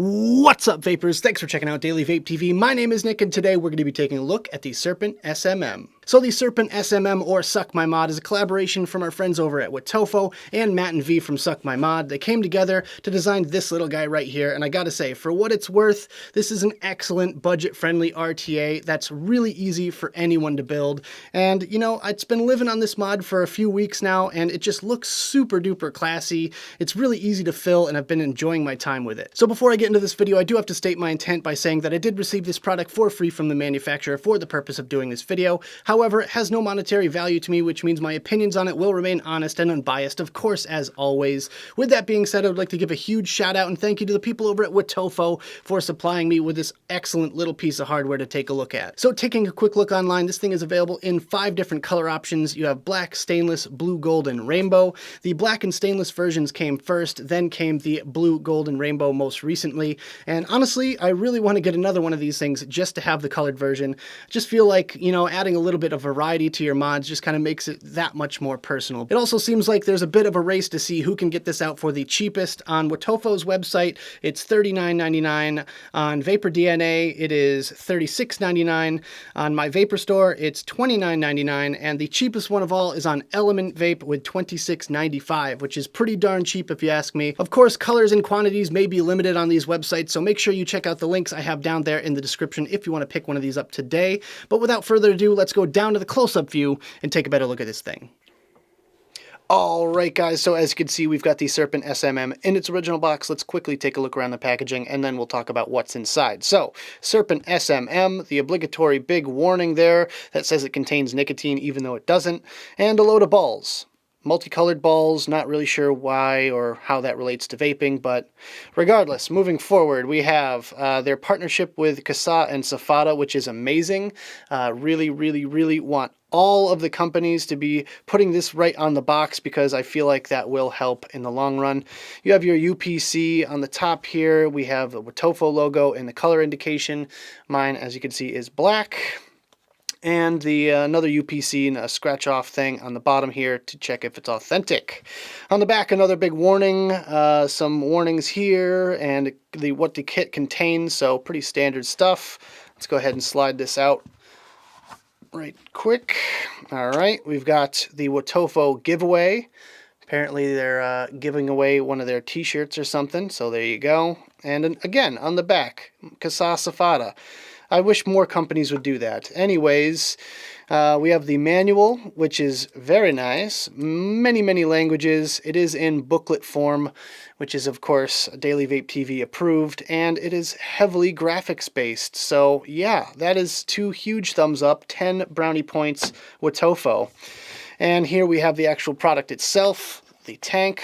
What's up, vapors? Thanks for checking out Daily Vape TV. My name is Nick, and today we're going to be taking a look at the Serpent SMM. So the Serpent SMM, or Suck My Mod, is a collaboration from our friends over at Wotofo and Matt and V from Suck My Mod. They came together to design this little guy right here, and I gotta say, for what it's worth, this is an excellent budget-friendly RTA that's really easy for anyone to build. And, you know, it's been living on this mod for a few weeks now, and it just looks super duper classy. It's really easy to fill, and I've been enjoying my time with it. So before I get into this video, I do have to state my intent by saying that I did receive this product for free from the manufacturer for the purpose of doing this video. However, it has no monetary value to me, which means my opinions on it will remain honest and unbiased, of course, as always. With that being said, I would like to give a huge shout out and thank you to the people over at Wotofo for supplying me with this excellent little piece of hardware to take a look at. So taking a quick look online, this thing is available in 5 different color options. You have black, stainless, blue, gold, and rainbow. The black and stainless versions came first, then came the blue, gold, and rainbow most recently. And honestly, I really want to get another one of these things just to have the colored version. Just feel like, you know, adding a little bit of variety to your mods just kind of makes it that much more personal. It also seems like there's a bit of a race to see who can get this out for the cheapest. On Wotofo's website, it's $39.99. On Vapor DNA, it is $36.99. On my Vapor store, it's $29.99. And the cheapest one of all is on Element Vape with $26.95, which is pretty darn cheap if you ask me. Of course, colors and quantities may be limited on these websites, so make sure you check out the links I have down there in the description if you want to pick one of these up today. But without further ado, let's go down to the close-up view and take a better look at this thing. Alright guys, so as you can see, we've got the Serpent SMM in its original box. Let's quickly take a look around the packaging and then we'll talk about what's inside. So, Serpent SMM, the obligatory big warning there that says it contains nicotine even though it doesn't, and a load of balls. Multicolored balls, not really sure why or how that relates to vaping, but regardless, moving forward, we have their partnership with Casa and Safada, which is amazing. Really want all of the companies to be putting this right on the box because I feel like that will help in the long run. You have your UPC on the top here. We have the Wotofo logo and the color indication. Mine, as you can see, is black. And the another UPC and a scratch off thing on the bottom here to check if it's authentic. On the back, another big warning, some warnings here and what the kit contains, so pretty standard stuff. Let's go ahead and slide this out right quick. All right, we've got the Wotofo giveaway. Apparently they're giving away one of their t-shirts or something, so there you go. And again, on the back, Casa Safada. I wish more companies would do that. Anyways, we have the manual, which is very nice. Many languages. It is in booklet form, which is, of course, Daily Vape TV approved, and it is heavily graphics based. So, yeah, that is 2 huge thumbs up, 10 brownie points, Wotofo. And here we have the actual product itself, the tank,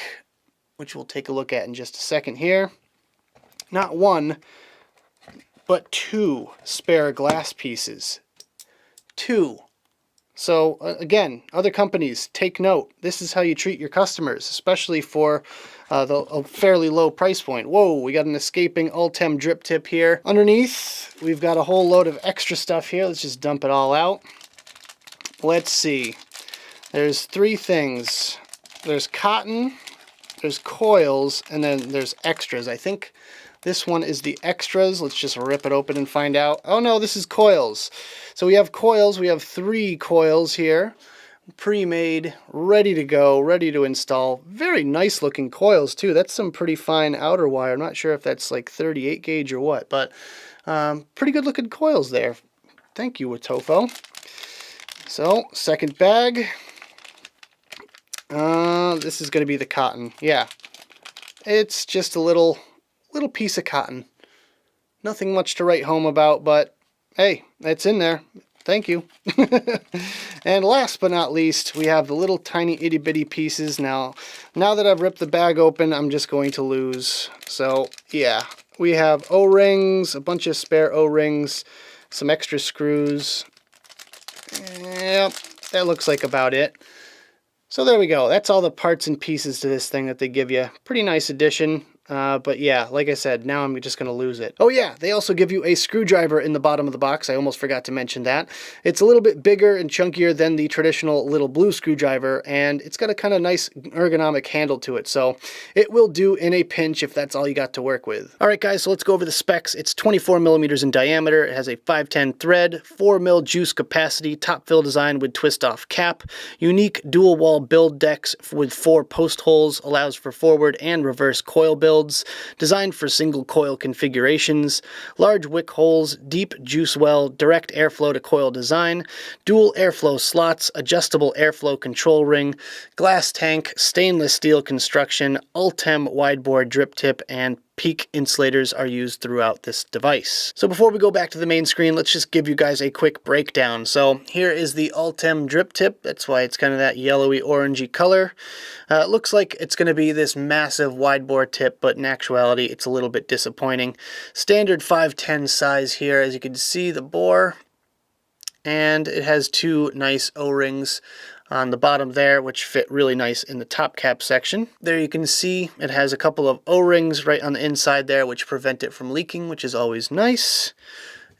which we'll take a look at in just a second here. Not one, but 2 spare glass pieces. 2. So, again, other companies, take note. This is how you treat your customers, especially for a fairly low price point. Whoa, we got an escaping Ultem drip tip here. Underneath, we've got a whole load of extra stuff here. Let's just dump it all out. Let's see. There's 3 things. There's cotton, there's coils, and then there's extras. I think this one is the extras. Let's just rip it open and find out. Oh no, this is coils. So we have coils. We have 3 coils here. Pre-made, ready to go, ready to install. Very nice looking coils too. That's some pretty fine outer wire. I'm not sure if that's like 38 gauge or what, but pretty good looking coils there. Thank you, Wotofo. So, second bag. This is going to be the cotton. Yeah. It's just a little piece of cotton. Nothing much to write home about, but hey, it's in there. Thank you. And last but not least, we have the little tiny itty bitty pieces. Now that I've ripped the bag open, I'm just going to lose. So yeah, we have O-rings, a bunch of spare O-rings, some extra screws. Yep, that looks like about it. So there we go. That's all the parts and pieces to this thing that they give you. Pretty nice addition. But yeah, like I said, now I'm just going to lose it. Oh yeah, they also give you a screwdriver in the bottom of the box. I almost forgot to mention that. It's a little bit bigger and chunkier than the traditional little blue screwdriver, and it's got a kind of nice ergonomic handle to it, so it will do in a pinch if that's all you got to work with. Alright guys, so let's go over the specs. It's 24 millimeters in diameter. It has a 510 thread, 4 mil juice capacity, top fill design with twist-off cap, unique dual wall build decks with 4 post holes, allows for forward and reverse coil builds, designed for single coil configurations, large wick holes, deep juice well, direct airflow to coil design, dual airflow slots, adjustable airflow control ring, glass tank, stainless steel construction, Ultem wideboard drip tip, and peak insulators are used throughout this device. So before we go back to the main screen, let's just give you guys a quick breakdown. So here is the Ultem drip tip. That's why it's kind of that yellowy orangey color. It looks like it's going to be this massive wide bore tip, but in actuality it's a little bit disappointing. Standard 510 size here, as you can see the bore, and it has 2 nice O-rings on the bottom there, which fit really nice in the top cap section. There you can see it has a couple of O-rings right on the inside there, which prevent it from leaking, which is always nice.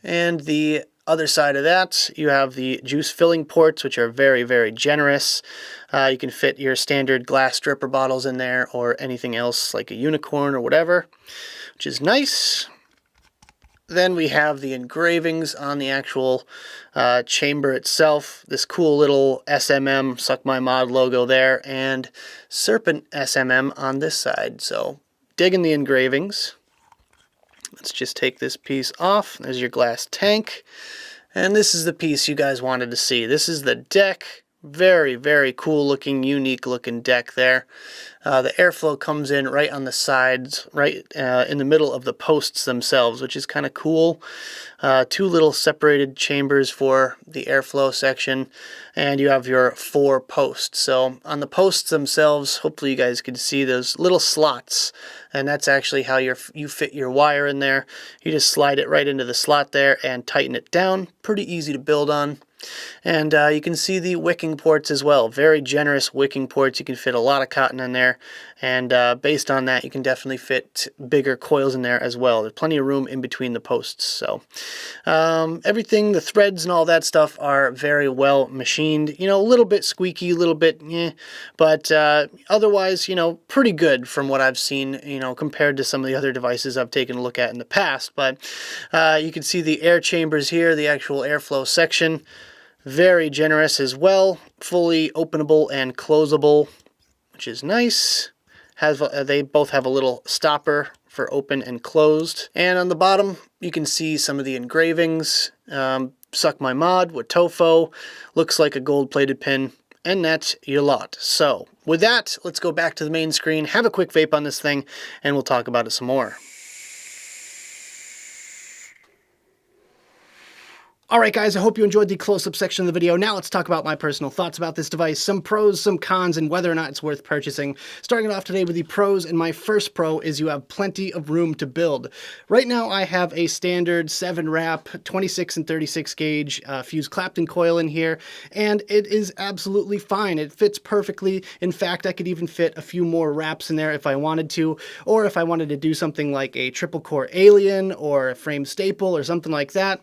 And the other side of that, you have the juice filling ports, which are very, very generous. You can fit your standard glass dripper bottles in there, or anything else like a unicorn or whatever, which is nice. Then we have the engravings on the actual chamber itself. This cool little SMM, Suck My Mod logo there, and Serpent SMM on this side. So, digging the engravings. Let's just take this piece off. There's your glass tank. And this is the piece you guys wanted to see. This is the deck. Very, very cool looking, unique looking deck there. The airflow comes in right on the sides, right in the middle of the posts themselves, which is kind of cool. 2 little separated chambers for the airflow section, and you have your 4 posts. So on the posts themselves, hopefully you guys can see those little slots, and that's actually how you fit your wire in there. You just slide it right into the slot there and tighten it down. Pretty easy to build on. And you can see the wicking ports as well. Very generous wicking ports. You can fit a lot of cotton in there, and based on that you can definitely fit bigger coils in there as well. There's plenty of room in between the posts. So everything, the threads and all that stuff are very well machined. You know, a little bit squeaky, a little bit but otherwise, you know, pretty good from what I've seen, you know, compared to some of the other devices I've taken a look at in the past. But you can see the air chambers here, the actual airflow section. Very generous as well, fully openable and closable, which is nice. They both have a little stopper for open and closed. And on the bottom, you can see some of the engravings. Suck My Mod, Wotofo, looks like a gold-plated pin, and that's your lot. So, with that, let's go back to the main screen, have a quick vape on this thing, and we'll talk about it some more. Alright guys, I hope you enjoyed the close-up section of the video. Now let's talk about my personal thoughts about this device, some pros, some cons, and whether or not it's worth purchasing. Starting off today with the pros, and my first pro is you have plenty of room to build. Right now I have a standard 7-wrap, 26 and 36 gauge fused Clapton coil in here, and it is absolutely fine. It fits perfectly. In fact, I could even fit a few more wraps in there if I wanted to, or if I wanted to do something like a triple core alien or a frame staple or something like that.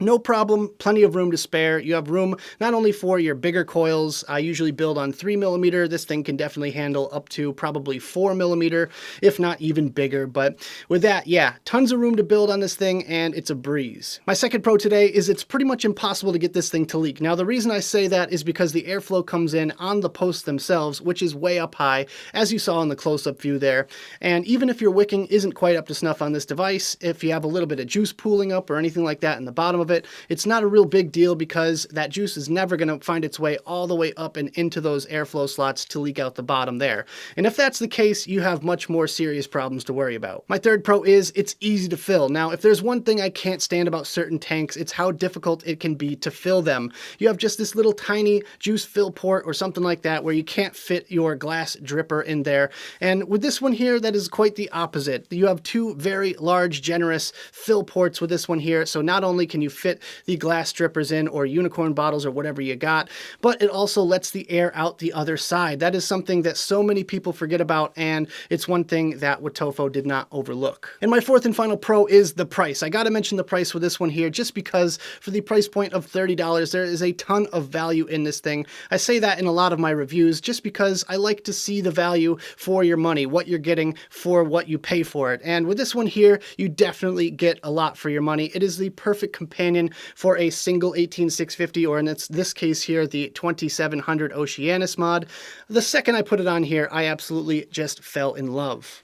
No problem, plenty of room to spare. You have room not only for your bigger coils. I usually build on 3mm. This thing can definitely handle up to probably 4mm, if not even bigger. But with that, yeah, tons of room to build on this thing, and it's a breeze. My second pro today is it's pretty much impossible to get this thing to leak. Now, the reason I say that is because the airflow comes in on the posts themselves, which is way up high, as you saw in the close-up view there. And even if your wicking isn't quite up to snuff on this device, if you have a little bit of juice pooling up or anything like that in the bottom of it, it's not a real big deal because that juice is never going to find its way all the way up and into those airflow slots to leak out the bottom there. And if that's the case, you have much more serious problems to worry about. My third pro is it's easy to fill. Now, if there's one thing I can't stand about certain tanks, it's how difficult it can be to fill them. You have just this little tiny juice fill port or something like that where you can't fit your glass dripper in there. And with this one here, that is quite the opposite. You have 2 very large, generous fill ports with this one here, so not only can you fit the glass strippers in, or unicorn bottles, or whatever you got, but it also lets the air out the other side. That is something that so many people forget about, and it's one thing that Wotofo did not overlook. And my fourth and final pro is the price. I gotta mention the price with this one here, just because for the price point of $30, there is a ton of value in this thing. I say that in a lot of my reviews just because I like to see the value for your money, what you're getting for what you pay for it. And with this one here, you definitely get a lot for your money. It is the perfect companion for a single 18650, or in this case here, the 2700 Oceanus mod. The second I put it on here, I absolutely just fell in love.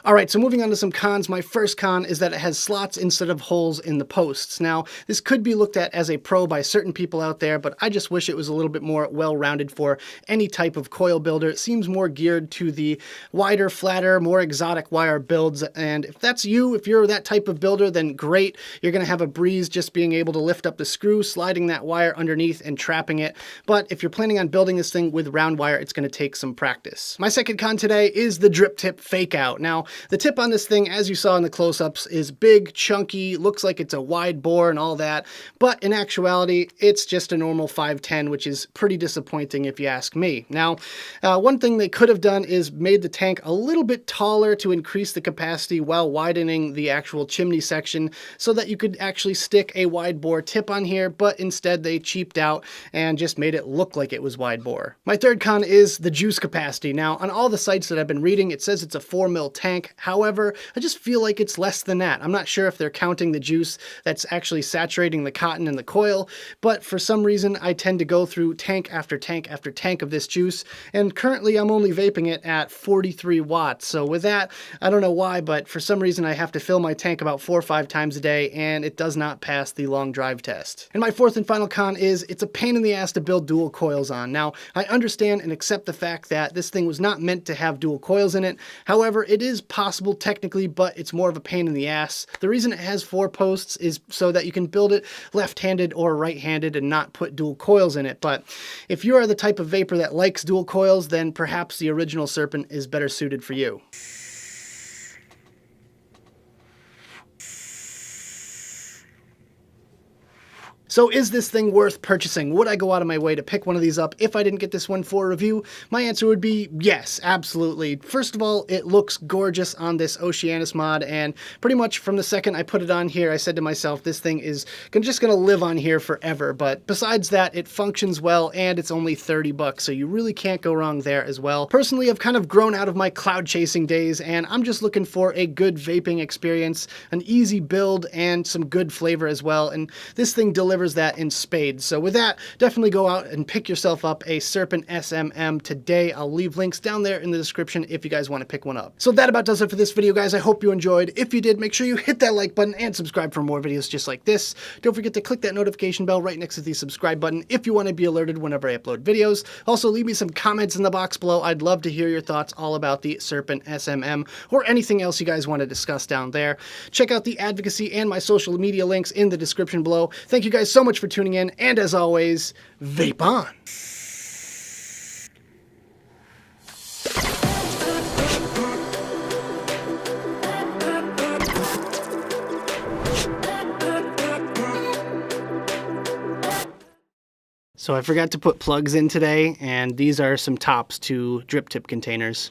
All right, so moving on to some cons. My first con is that it has slots instead of holes in the posts. Now, this could be looked at as a pro by certain people out there, but I just wish it was a little bit more well-rounded for any type of coil builder. It seems more geared to the wider, flatter, more exotic wire builds, and if that's you, if you're that type of builder, then great. You're gonna have a breeze just being able to lift up the screw, sliding that wire underneath and trapping it. But if you're planning on building this thing with round wire, it's gonna take some practice. My second con today is the drip tip fake out. Now, the tip on this thing, as you saw in the close-ups, is big, chunky, looks like it's a wide bore and all that, but in actuality, it's just a normal 510, which is pretty disappointing if you ask me. Now, one thing they could have done is made the tank a little bit taller to increase the capacity while widening the actual chimney section so that you could actually stick a wide bore tip on here, but instead they cheaped out and just made it look like it was wide bore. My third con is the juice capacity. Now, on all the sites that I've been reading, it says it's a 4 mil tank. However, I just feel like it's less than that. I'm not sure if they're counting the juice that's actually saturating the cotton in the coil, but for some reason I tend to go through tank after tank after tank of this juice, and currently I'm only vaping it at 43 watts. So with that, I don't know why, but for some reason I have to fill my tank about 4 or 5 times a day, and it does not pass the long drive test. And my fourth and final con is it's a pain in the ass to build dual coils on. Now, I understand and accept the fact that this thing was not meant to have dual coils in it. However, it is possible technically, but it's more of a pain in the ass. The reason it has 4 posts is so that you can build it left-handed or right-handed and not put dual coils in it. But if you are the type of vapor that likes dual coils, then perhaps the original Serpent is better suited for you. So is this thing worth purchasing? Would I go out of my way to pick one of these up if I didn't get this one for a review? My answer would be yes, absolutely. First of all, it looks gorgeous on this Oceanus mod, and pretty much from the second I put it on here, I said to myself, this thing is just gonna live on here forever. But besides that, it functions well, and it's only 30 bucks, so you really can't go wrong there as well. Personally, I've kind of grown out of my cloud chasing days, and I'm just looking for a good vaping experience, an easy build, and some good flavor as well, and this thing delivers that in spades. So with that, definitely go out and pick yourself up a Serpent SMM today. I'll leave links down there in the description if you guys want to pick one up. So that about does it for this video, guys. I hope you enjoyed. If you did, make sure you hit that like button and subscribe for more videos just like this. Don't forget to click that notification bell right next to the subscribe button if you want to be alerted whenever I upload videos. Also, leave me some comments in the box below. I'd love to hear your thoughts all about the Serpent SMM or anything else you guys want to discuss down there. Check out the advocacy and my social media links in the description below. Thank you guys so much for tuning in, and as always, vape on! So I forgot to put plugs in today, and these are some tops to drip tip containers.